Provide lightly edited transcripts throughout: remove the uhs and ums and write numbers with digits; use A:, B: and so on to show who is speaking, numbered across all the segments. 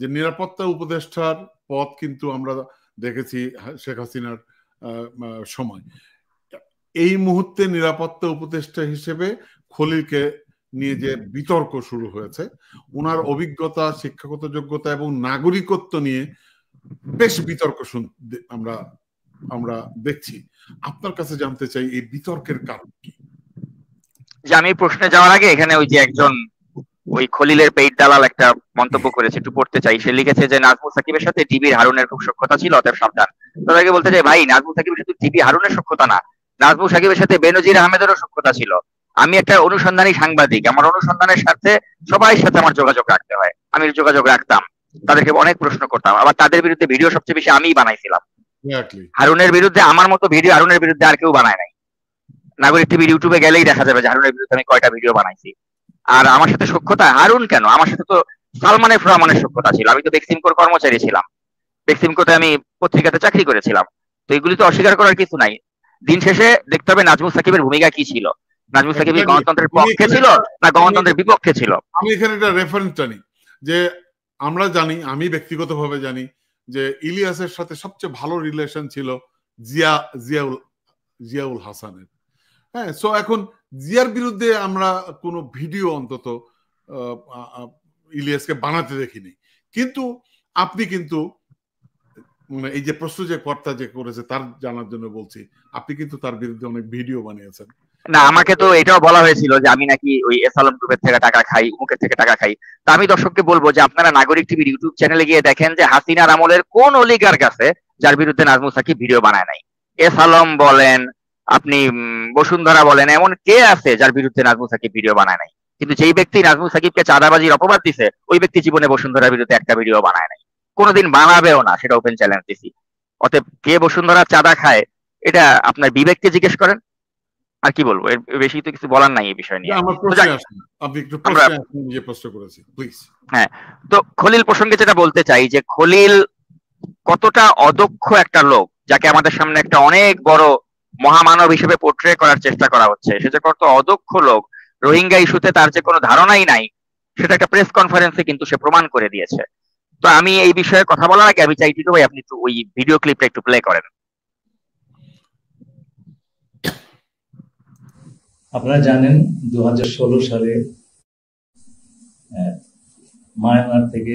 A: যে নিরাপত্তা উপদেষ্টার পদ কিন্তু আমরা দেখেছি শেখ হাসিনার সময়। এই মুহূর্তে নিরাপত্তা উপদেষ্টা হিসেবে খলিলকে নিয়ে যে বিতর্ক শুরু হয়েছে, ওনার অভিজ্ঞতা, শিক্ষাগত যোগ্যতা এবং নাগরিকত্ব নিয়ে বেশ বিতর্ক আমরা দেখছি। আপনার কাছে জানতে চাই এই বিতর্কের কারণ কি?
B: যে আমি প্রশ্নে যাওয়ার আগে এখানে ওই যে একজন ওই খলিলের পেইড দালাল একটা মন্তব্য করেছে, একটু পড়তে চাই। সে লিখেছে যে নাজমুল সাকিবের সাথে ডিবির হারুনের খুব সখ্যতা ছিল, অতএব সাবধান। তাদেরকে বলতে চাই, ভাই নাজমুল সাকিবের সাথে ডিবি হারুনের সখ্যতা না, নাজমুল সাকিবের সাথে বেনজির আহমেদেরও সখ্যতা ছিল। আমি একটা অনুসন্ধানী সাংবাদিক, আমার অনুসন্ধানের সাথে সবাই সাথে আমার যোগাযোগ রাখতে হয়, আমি যোগাযোগ রাখতাম, তাদেরকে অনেক প্রশ্ন করতাম, আবার তাদের বিরুদ্ধে ভিডিও সবচেয়ে বেশি আমিই বানাইছিলাম। হারুনের বিরুদ্ধে আমার মতো ভিডিও হারুনের বিরুদ্ধে আর কেউ বানায় নাই। নাগরিক টিভির ইউটিউবে গেলেই দেখা যাবে যে হারুনের বিরুদ্ধে আমি কয়টা ভিডিও বানাইছি। আর আমার সাথে সখ্যতা হারুন কেন, আমার সাথে তো সালমানের রহমানের সখ্যতা ছিল। আমি তো বেক্সিমকোর কর্মচারী ছিলাম, বেক্সিমকোতে আমি পত্রিকাতে চাকরি করেছিলাম। তো এগুলি তো অস্বীকার করার কিছু নাই। দিন শেষে দেখতে হবে নাজমুল সাকিবের ভূমিকা কি ছিল। নাজমুল সাকিব গণতন্ত্রের পক্ষে ছিল না গণতন্ত্রের বিপক্ষে ছিল?
A: আমি এখানে একটা রেফারেন্স জানি যে আমরা জানি, আমি ব্যক্তিগতভাবে জানি যে ইলিয়াসের সাথে সবচেয়ে ভালো রিলেশন ছিল জিয়াউল হাসানের। হ্যাঁ, সো এখন জিয়ার বিরুদ্ধে আমরা কোনো ভিডিও অন্তত ইলিয়াসকে বানাতে দেখিনি। কিন্তু আপনি কিন্তু এই যে প্রশ্ন যে কর্তা যে করেছে তার জানার জন্য বলছি, আপনি কিন্তু তার বিরুদ্ধে অনেক ভিডিও বানিয়েছেন।
B: না, আমাকে তো এটাও বলা হয়েছিল যে আমি নাকি ওই এসালাম গ্রুপের থেকে টাকা খাই, মুখের থেকে টাকা খাই। তা আমি দর্শককে বলবো যে আপনারা নাগরিক টিভির ইউটিউব চ্যানেলে গিয়ে দেখেন যে হাসিনার আমলের কোন অলিগার কাছে যার বিরুদ্ধে নাজমুল সাকিব ভিডিও বানায় নাই। এসালাম বলেন, আপনি বসুন্ধরা বলেন, এমন কে আছে যার বিরুদ্ধে নাজমুল সাকিব ভিডিও বানায় নাই? কিন্তু যেই ব্যক্তি নাজমুল সাকিবকে চাঁদাবাজির অপবাদ দিছে, ওই ব্যক্তি জীবনে বসুন্ধরার বিরুদ্ধে একটা ভিডিও বানায় নাই, কোনোদিন বানাবেও না, সেটা ওপেন চ্যালেঞ্জ দিছি। অতএব কে বসুন্ধরা চাঁদা খায় এটা আপনার বিবেককে জিজ্ঞেস করেন। আর কি বলবো, এর বেশি তো কিছু বলার নাই এই বিষয় নিয়ে। হ্যাঁ, তো খলিল প্রসঙ্গে যেটা বলতে চাই যে খলিল কতটা অদক্ষ একটা লোক, যাকে আমাদের সামনে একটা অনেক বড় মহামানব হিসেবে পোর্ট্রে করার চেষ্টা করা হচ্ছে। সে যে কত অদক্ষ লোক, রোহিঙ্গা ইস্যুতে তার যে কোনো ধারণাই নাই, সেটা একটা প্রেস কনফারেন্সে কিন্তু সে প্রমাণ করে দিয়েছে। তো আমি এই বিষয়ে কথা বলার আগে আমি চাই টিটু ভাই আপনি একটু ওই ভিডিও ক্লিপটা একটু প্লে করেন।
C: আপনারা জানেন 2016 সালে মায়ানমার থেকে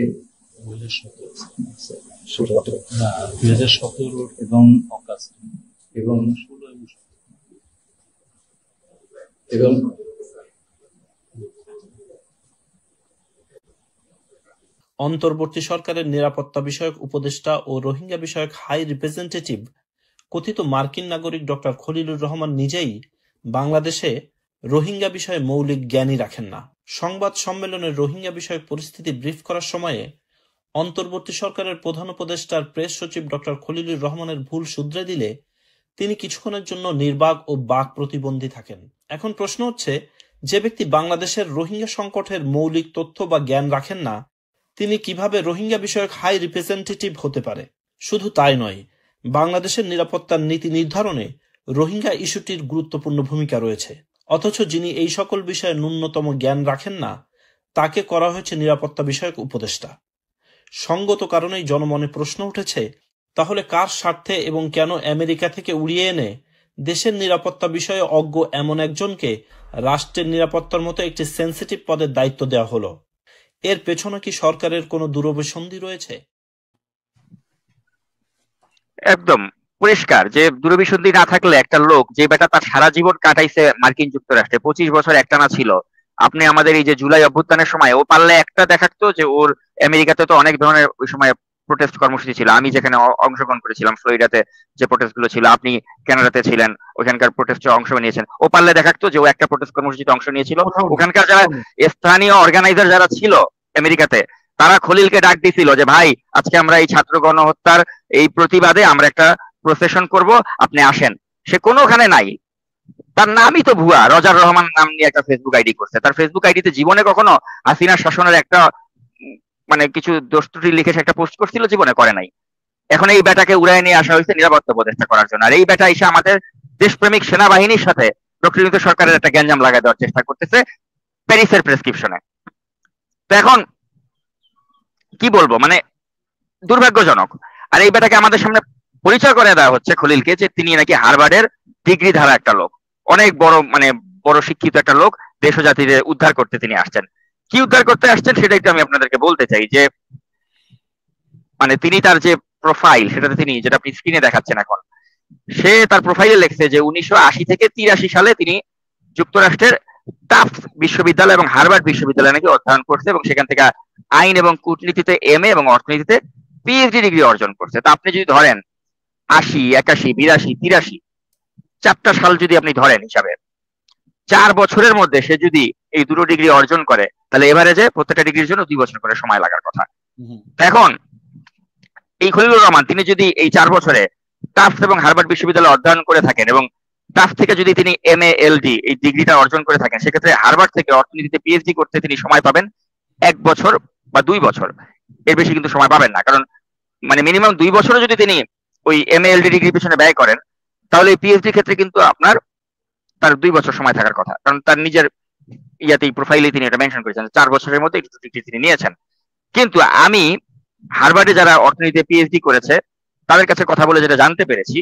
C: 2017 এবং অগাস্ট এবং
D: অন্তর্বর্তী সরকারের নিরাপত্তা বিষয়ক উপদেষ্টা ও রোহিঙ্গা বিষয়ক হাই রিপ্রেজেন্টেটিভ কথিত মার্কিন নাগরিক ডক্টর খলিলুর রহমান নিজেই বাংলাদেশে রোহিঙ্গা বিষয়ে মৌলিক জ্ঞানই রাখেন না। সংবাদ সম্মেলনে রোহিঙ্গা বিষয়ক পরিস্থিতি ব্রিফ করার সময়ে অন্তর্বর্তী সরকারের প্রধান উপদেষ্টার প্রেস সচিব ডক্টর খলিলুর রহমানের ভুল শুধরে দিলে তিনি কিছুক্ষণের জন্য নির্বাক ও বাক প্রতিবন্ধী থাকেন। এখন প্রশ্ন হচ্ছে, যে ব্যক্তি বাংলাদেশের রোহিঙ্গা সংকটের মৌলিক তথ্য বা জ্ঞান রাখেন না, তিনি কিভাবে রোহিঙ্গা বিষয়ক হাই রিপ্রেজেন্টেটিভ হতে পারে? শুধু তাই নয়, বাংলাদেশের নিরাপত্তার নীতি নির্ধারণে রোহিঙ্গা ইস্যুটির গুরুত্বপূর্ণ ভূমিকা রয়েছে। অথচ যিনি এই সকল বিষয়ে ন্যূনতম জ্ঞান রাখেন না, তাকে করা হয়েছে নিরাপত্তা বিষয়ক উপদেষ্টা। সঙ্গত কারণেই জনমনে প্রশ্ন উঠেছে, তাহলে কার স্বার্থে এবং কেন আমেরিকা থেকে উড়িয়ে এনে দেশের নিরাপত্তা বিষয়ে অজ্ঞ এমন একজনকে রাষ্ট্রের নিরাপত্তার মতো একটি সেন্সিটিভ পদের দায়িত্ব দেওয়া হলো? এর পেছনে কি সরকারের কোনো দূরভিসন্ধি রয়েছে?
B: একদম পরিষ্কার যে দূরভিসন্ধি না থাকলে একটা লোক যে বেটা তার সারা জীবন কাটাইছে মার্কিন যুক্তরাষ্ট্রে, 25 বছর একটানা ছিল, আপনি আমাদের এই যে জুলাই অভ্যুত্থানের সময় ও পারলে একটা দেখাতো যে ওর আমেরিকাতে তো অনেক ধরনের ওই সময় প্রোটেস্ট কর্মসূচি ছিল, আমি যেখানে অংশগ্রহণ করেছিলাম ফ্লোরিডাতে যে প্রোটেস্ট গুলো ছিল, আপনি কানাডাতে ছিলেন, ওখানকার প্রোটেস্টে অংশ নিয়েছেন, ও পারলে দেখাতো যে ও একটা প্রোটেস্ট কর্মসূচিতে অংশ নিয়েছিল। ওখানকার যারা স্থানীয় অর্গানাইজার যারা ছিল আমেরিকাতে, তারা খলিলকে ডাক দিছিল যে ভাই আজকে আমরা এই ছাত্র গণহত্যার এই প্রতিবাদে আমরা একটা প্রসেশন করব, আপনি আসেন। সে কোনোখানে নাই, তার নামই তো ভুয়া, রজার রহমান নাম নিয়ে একটা ফেসবুক আইডি করছে। তার ফেসবুক আইডিতে জীবনে কখনো হাসিনার শাসনের একটা মানে কিছু দোষ ত্রুটি লিখে সে একটা পোস্ট করছিল? জীবনে করে নাই। এখন এই বেটাকে উড়াই নিয়ে আসা হয়েছে নিরাপত্তা উপদেষ্টা করার জন্য, আর এই বেটা এসে আমাদের দেশপ্রেমিক সেনাবাহিনীর সাথে প্রকৃত সরকারের একটা গ্যাঞ্জাম লাগাই দেওয়ার চেষ্টা করতেছে প্যারিসের প্রেসক্রিপশনে। তো এখন কি বলবো, মানে দুর্ভাগ্যজনক। আর এই ব্যাটাকে আমাদের সামনে পরিচয় করে দেওয়া হচ্ছে খলিলকে, যে তিনি নাকি হার্ভার্ডের ডিগ্রি ধারা একটা লোক, অনেক বড় মানে বড় শিক্ষিত একটা লোক, দেশ ও জাতিকে উদ্ধার করতে তিনি আসছেন। কি উদ্ধার করতে আসছেন সেটা একটু আমি আপনাদেরকে বলতে চাই। যে মানে তিনি তার যে প্রোফাইল, সেটাতে তিনি, যেটা আপনি স্ক্রিনে দেখাচ্ছেন এখন, সে তার প্রোফাইলে লিখছে যে 1980 থেকে 83 সালে তিনি যুক্তরাষ্ট্রের টাফট বিশ্ববিদ্যালয় এবং হার্ভার্ড বিশ্ববিদ্যালয়ে নাকি অধ্যয়ন করছে, এবং সেখান থেকে আইন এবং কূটনীতিতে MA এবং অর্থনীতিতে PhD ডিগ্রি অর্জন করছে। তা আপনি যদি ধরেন 80, 81, 82, 83, 4টা সাল যদি আপনি ধরেন হিসাবে, 4 বছরের মধ্যে সে যদি এই দুটো ডিগ্রি অর্জন করে, তাহলে এভারেজে প্রত্যেকটা ডিগ্রির জন্য 2 বছর করে সময় লাগার কথা। এখন এই খলিলুর রহমান তিনি যদি এই 4 বছরে টাফট এবং হার্ভার্ড বিশ্ববিদ্যালয়ে অধ্যয়ন করে থাকেন, এবং টাফট থেকে যদি তিনি MA LD এই ডিগ্রিটা অর্জন করে থাকেন, সেক্ষেত্রে হার্ভার্ড থেকে অর্থনীতিতে PhD করতে তিনি সময় পাবেন 1 বছর বা 2 বছর, এর বেশি কিন্তু সময় পাবেন না। কারণ মানে মিনিমাম 2 বছরও যদি তিনি ওই MA LD ডিগ্রির পিছনে ব্যয় করেন, তাহলে এই PhD ক্ষেত্রে কিন্তু আপনার তার 2 বছর সময় থাকার কথা। কারণ তার নিজের ইয়াতেই প্রোফাইলে তিনি এটা মেনশন করেছেন 4 বছরের মধ্যে একটু ডিগ্রি তিনি নিয়েছেন। কিন্তু আমি হার্ভার্ডে যারা অর্থনীতিতে PhD করেছে তাদের কাছে কথা বলে যেটা জানতে পেরেছি,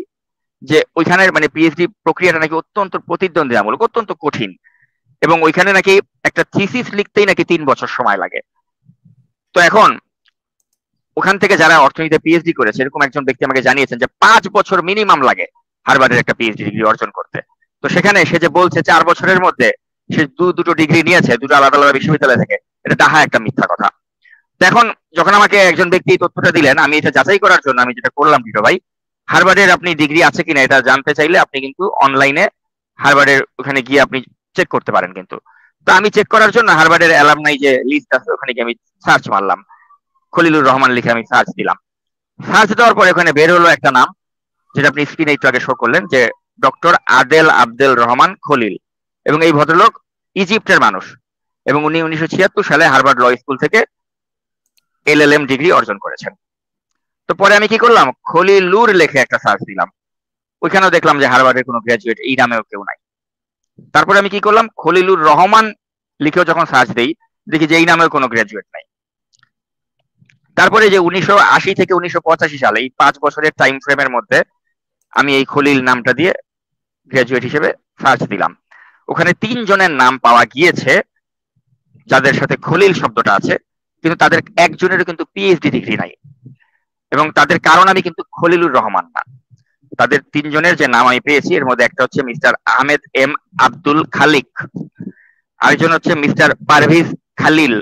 B: যে ওইখানের মানে PhD প্রক্রিয়াটা নাকি অত্যন্ত প্রতিদ্বন্দ্বিতামূলক, অত্যন্ত কঠিন, এবং ওইখানে নাকি একটা থিসিস লিখতেই নাকি 3 বছর সময় লাগে। তো এখন ওখান থেকে যারা অর্থনীতিতে PhD করেছে এরকম একজন ব্যক্তি আমাকে জানিয়েছেন যে 5 বছর মিনিমাম লাগে হার্ভার্ডের একটা PhD ডিগ্রি অর্জন করতে। তো সেখানে সে যে বলছে 4 বছরের মধ্যে সে দুটো ডিগ্রি নিয়েছে দুটো আলাদা আলাদা বিশ্ববিদ্যালয় থেকে, এটা ডাহা একটা মিথ্যা কথা। তো এখন যখন আমাকে একজন ব্যক্তি এই তথ্যটা দিলেন, আমি এটা যাচাই করার জন্য আমি যেটা করলাম, টিটো ভাই, হার্ভার্ডের আপনি ডিগ্রি আছে কিনা এটা জানতে চাইলে আপনি কিন্তু অনলাইনে হার্ভার্ডের ওখানে গিয়ে আপনি চেক করতে পারেন। কিন্তু তো আমি চেক করার জন্য হার্ভার্ডের অ্যালামনাই যে লিস্ট আছে ওখানে গিয়ে আমি সার্চ মারলাম, খলিলুর রহমান লিখে আমি সার্চ দিলাম। সার্চ দেওয়ার পরে ওখানে বের হলো একটা নাম, যেটা আপনি স্ক্রিনে একটু আগে শো করলেন, যে ডক্টর আদেল আবদেল রহমান খলিল। এবং এই ভদ্রলোক ইজিপ্টের মানুষ, এবং উনি 1976 সালে হার্ভার্ড ল স্কুল থেকে LLM ডিগ্রি অর্জন করেছেন। তো পরে আমি কি করলাম, খলিলুর লেখে একটা সার্চ দিলাম, ওইখানেও দেখলাম যে হার্ভার্ডের কোনো গ্রাজুয়েট এই নামেও কেউ নাই। তারপরে আমি কি করলাম, খলিলুর রহমান লিখেও যখন সার্চ দেই, দেখি যে এই নামেও কোনো গ্রাজুয়েট নাই। তারপরে যে 1980 থেকে 1985 সালে এই 5 বছরের টাইম ফ্রেমের মধ্যে আমি এই খলিল নামটা দিয়ে গ্রাজুয়েট হিসেবে সার্চ দিলাম, ওখানে 3 জনের নাম পাওয়া গিয়েছে যাদের সাথে খলিল শব্দটা আছে, কিন্তু তাদের একজনেরও কিন্তু PhD ডিগ্রি নাই, এবং তাদের কারণ আমি কিন্তু খলিলুর রহমান না। তাদের 3 জনের যে নাম আমি পেয়েছি এর মধ্যে একটা হচ্ছে মিস্টার আহমেদ M আব্দুল খালিক, আরেকজন হচ্ছে মিস্টার পারভেজ খালিল,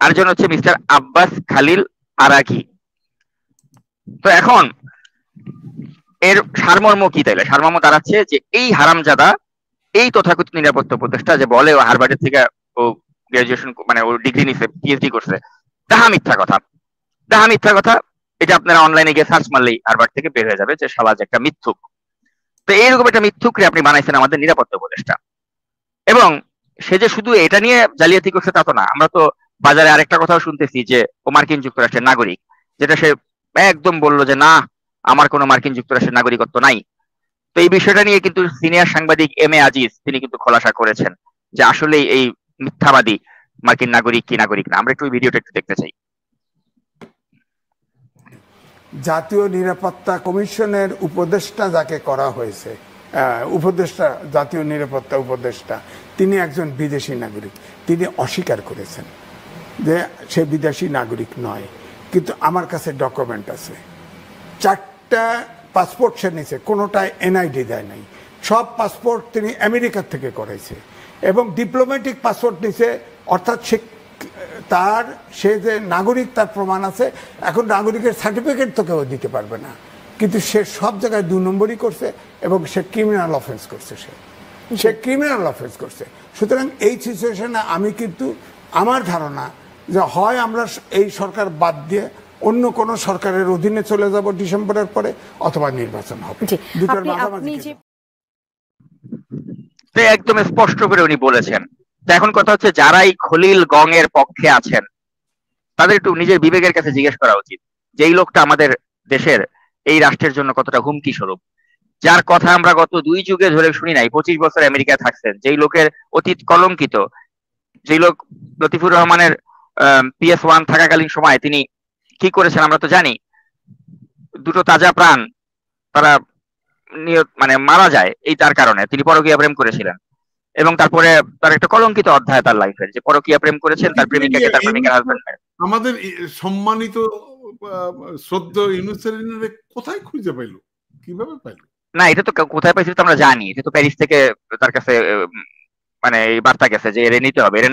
B: আরেকজন হচ্ছে মিস্টার আব্বাস খালিল আরাকি। তো এখন এর সারমর্ম কি তাইলে? সারমর্ম দাঁড়াচ্ছে যে এই হারামজাদা, এই তথাকথিত নিরাপত্তা উপদেষ্টা যে বলে ও হার্ভার্ডের থেকে ও গ্রাজুয়েশন মানে ও ডিগ্রি নিছে, PhD করছে, তাহা মিথ্যা কথা, তাহা মিথ্যা কথা। এটা আপনারা অনলাইনে গিয়ে সার্চ মারলেই হার্ভার্ড থেকে বের হয়ে যাবে যে শালা যে একটা মিথ্যুক। তো এইরকম একটা মিথ্যুকরে আপনি বানাইছেন আমাদের নিরাপত্তা উপদেষ্টা। এবং সে যে শুধু এটা নিয়ে জালিয়াতি করছে তা তো না, আমরা তো বাজারে আরেকটা কথাও শুনতেছি যে ও মার্কিন যুক্তরাষ্ট্রের নাগরিক, যেটা সে একদম বললো যে না আমার কোনো মার্কিন যুক্তরাষ্ট্রের নাগরিকত্ব নাই। তো এই বিষয়টা নিয়ে কিন্তু সিনিয়র সাংবাদিক MA আজিজ তিনি কিন্তু খোলাসা করেছেন যে আসলে এই মিথ্যাবাদী মার্কিন নাগরিক কি নাগরিক না। আমরা একটু ভিডিওটা একটু দেখতে চাই।
E: জাতীয় নিরাপত্তা কমিশনের উপদেষ্টা যাকে করা হয়েছে, উপদেষ্টা, জাতীয় নিরাপত্তা উপদেষ্টা, তিনি একজন বিদেশি নাগরিক। তিনি অস্বীকার করেছেন যে সে বিদেশি নাগরিক নয়, কিন্তু আমার কাছে ডকুমেন্ট আছে। 4টা পাসপোর্ট সে নিয়েছে, কোনোটায় NID দেয় নাই। সব পাসপোর্ট তিনি আমেরিকার থেকে করেছে, এবং ডিপ্লোম্যাটিক পাসপোর্ট নিয়েছে, অর্থাৎ সে যে নাগরিক তার প্রমাণ আছে। এখন নাগরিকের সার্টিফিকেট তো কেউ দিতে পারবে না, কিন্তু সে সব জায়গায় 2 নম্বরই করছে, এবং সে ক্রিমিনাল অফেন্স করছে, সে ক্রিমিনাল অফেন্স করছে। সুতরাং এই সিচুয়েশনে আমি কিন্তু আমার ধারণা যে হয় আমরা এই সরকার বাদ দিয়ে অন্য কোন সরকারের অধীনে চলে যাব ডিসেম্বরের পরে, অথবা নির্বাচন হবে। দুটোর মাঝামাঝি
B: একদম স্পষ্ট করে উনি বলেছেন। এখন কথা হচ্ছে যারা এই খলিল গং এর পক্ষে আছেন তাদের একটু নিজের বিবেকের কাছে জিজ্ঞেস করা উচিত যে এই লোকটা আমাদের দেশের এই রাষ্ট্রের জন্য কতটা হুমকি স্বরূপ, যার কথা আমরা গত 2 যুগে ধরে শুনি নাই। 25 বছর আমেরিকায় থাকছেন, যেই লোকের অতীত কলঙ্কিত, যেই লোক লতিফুর রহমানের PS1 থাকাকালীন সময় তিনি কি করেছেন আমরা তো জানি। দুটো তাজা প্রাণ তারা মানে মারা যায় এই তার কারণে, তিনি পরকীয়া প্রেম করেছিলেন। এবং তারপরে তার একটা কলঙ্কিত অধ্যায় তার লাইফের, যে পরকীয়া প্রেম করেছেন, তার প্রেমিকাকে তার প্রেমিকার হাজবেন্ড।
A: আমাদের সম্মানিত শ্রদ্ধেয় ইউনুস কোথায় খুঁজে পাইলো, কিভাবে পাইলো?
B: না, এটা তো কোথায় পাইছিল তো আমরা জানি, এটা তো প্যারিস থেকে তার কাছে মানে এই বার্তা গেছে যে এরে নিতে হবে, এরে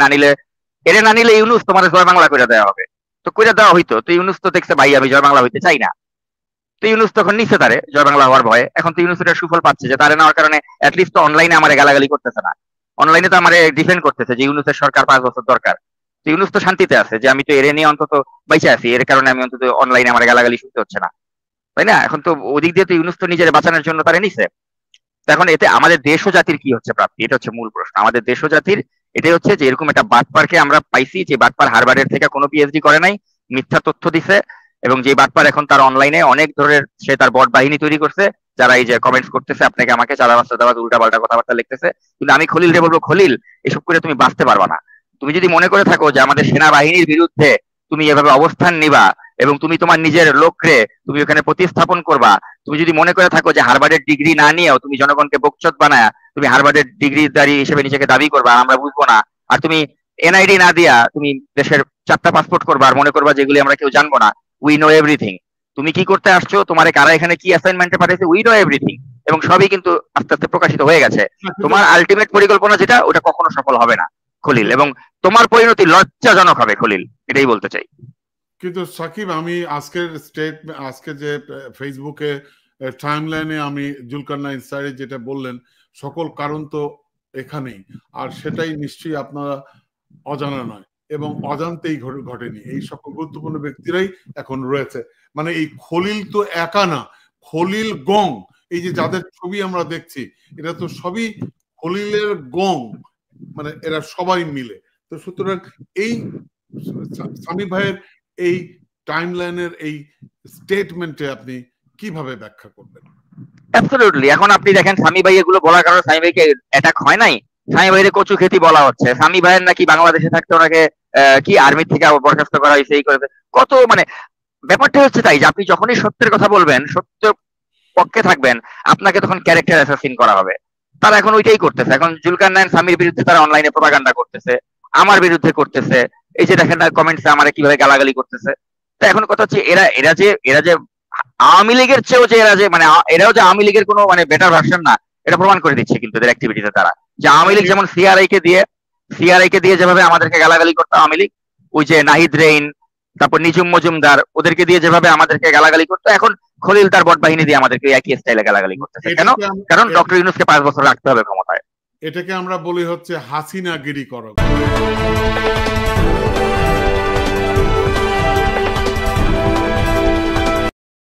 B: না নিলে ইউনুস তোমার জয় বাংলা করে দেওয়া হবে। তো করে দেওয়া হইতো, তো ইউনুস তো দেখছে ভাই আমি জয় বাংলা হইতে চাই না, তো ইউনুস তখন নিচ্ছে তারে জয় বাংলা হওয়ার ভয়ে। এখন তো ইউনুস এটার সুফল পাচ্ছে যে তারে নেওয়ার কারণে অ্যাটলিস্ট তো অনলাইনে আমার গালাগালি করতেছে না, অনলাইনে তো আমার ডিফেন্ড করতেছে যে ইউনুসের সরকার 5 বছর দরকার। তো ইউনুস তো শান্তিতে আছে যে আমি তো এরে নিয়ে অন্তত বাইচে আছি, এর কারণে আমি অন্তত অনলাইনে আমার গালাগালি শুনতে হচ্ছে না, তাই না? এখন তো ওদিক দিয়ে তো ইউনুস তো নিজের বাঁচানোর জন্য তারে নিছে। এখন এতে আমাদের দেশ ও জাতির কি হচ্ছে প্রাপ্তি, এটা হচ্ছে মূল প্রশ্ন। আমাদের দেশ ও জাতির এটাই হচ্ছে যে এরকম একটা বাটপারকে আমরা পাইছি, যে বাটপার হার্ভার্ডের থেকে কোনো পিএইচডি করে নাই, মিথ্যা তথ্য দিছে, এবং যে বাটপার এখন তার অনলাইনে অনেক ধরনের সে তার বট বাহিনী তৈরি করছে, যারা এই যে কমেন্টস করতেছে আপনাকে আমাকে চাঁদাবাজ উল্টা পাল্টা কথাবার্তা লিখতেছে। কিন্তু আমি খলিল রে বলবো, খলিল এসব করে তুমি বাঁচতে পারবা না। তুমি যদি মনে করে থাকো যে আমাদের সেনাবাহিনীর বিরুদ্ধে তুমি এভাবে অবস্থান নিবা এবং তুমি তোমার নিজের লোকরে তুমি ওখানে প্রতিস্থাপন করবা, তুমি যদি মনে করে থাকো যে হার্ভার্ডের ডিগ্রি না নিয়েও তুমি জনগণকে বকচোদ বানায় তুমি হার্ভার্ডের ডিগ্রিধারী হিসেবে নিজেকে দাবি করবা, আমরা বুঝবো না, আর তুমি এনআইডি না দিয়া তুমি দেশের 4টা পাসপোর্ট করবা আর মনে করবা যেগুলি আমরা কেউ জানবো না, উই নো এভরিথিং। তুমি কি করতে আসছো, তোমার কারা এখানে কি অ্যাসাইনমেন্টে পাঠাইছে, উই নো এভরিথিং, এবং সবই কিন্তু আস্তে আস্তে প্রকাশিত হয়ে গেছে। তোমার আলটিমেট পরিকল্পনা যেটা, ওটা কখনো সফল হবে না খলিল, এবং তোমার পরিণতি লজ্জাজনক হবে খলিল, এটাই বলতে চাই।
A: কিন্তু সাকিব, আমি আজকে যে ফেসবুকে টাইমলাইনে আমি জুলকারনাইন স্যার যেটা বললেন, সকল কারণ তো এখানেই, আর সেটাই নিশ্চয়ই আপনারা অজানা নয় এবং অজান্তেই ঘটেনি। এই সকল গুরুত্বপূর্ণ ব্যক্তিরাই এখন রয়েছে, মানে এই খলিল তো একা না, খলিল গং, এই যে যাদের ছবি আমরা দেখছি এটা তো সবই খলিলের গং, মানে এরা সবাই মিলে। তো সুতরাং এই সামি ভাইয়ের এই টাইমলাইনের এই স্টেটমেন্টে আপনি কিভাবে ব্যাখ্যা করবেন?
B: অ্যাবসলিউটলি। এখন আপনি দেখেন সামি ভাই এগুলো বলার কারণে সামি ভাইকে অ্যাটাক হয় নাই, সামি ভাইয়ের কচু খেতি বলা হচ্ছে, সামি ভাইয়ের নাকি বাংলাদেশে থাকতে ওনাকে কি আর্মি থেকে বরখাস্ত করা হয়েছে, এই করেছে কত, মানে ব্যাপারটা হচ্ছে তাই যে আপনি যখনই সত্যের কথা বলবেন, সত্য পক্ষে থাকবেন, আপনাকে তখন ক্যারেক্টার অ্যাসাসিন করা হবে। তারা এখন ওইটাই করতেছে। এখন জুলকারনাইন সামির বিরুদ্ধে তারা অনলাইনে প্রপাগান্ডা করতেছে, আমার বিরুদ্ধে করতেছে, এই যে দেখেন না কমেন্টসে আমারে কিভাবে গালাগালি করতেছে। তো এখন কথা হচ্ছে এরা যে আওয়ামী লীগের চেয়েও যে এরা যে মানে এরাও যে আওয়ামী লীগের কোনো মানে বেটার ভার্সন না, এটা প্রমাণ করে দিচ্ছে কিন্তু এদের অ্যাক্টিভিটিতে। তারা যে আওয়ামী লীগ যেমন সিআরআই কে দিয়ে যেভাবে আমাদেরকে গালাগালি করতো আওয়ামী লীগ, ওই যে নাহিদ রেইন, তারপর নিজুম মজুমদার, ওদেরকে দিয়ে যেভাবে আমাদেরকে গালাগালি করতো, এখন খলিল তার বট বাহিনী দিয়ে আমাদেরকে একই স্টাইলে গালাগালি করতেছে। কেন? কারণ ডক্টর ইউনূসকে 5 বছর রাখতে হবে ক্ষমতায়।
A: এটাকে আমরা বলি হচ্ছে হাসিনাগিরি করা।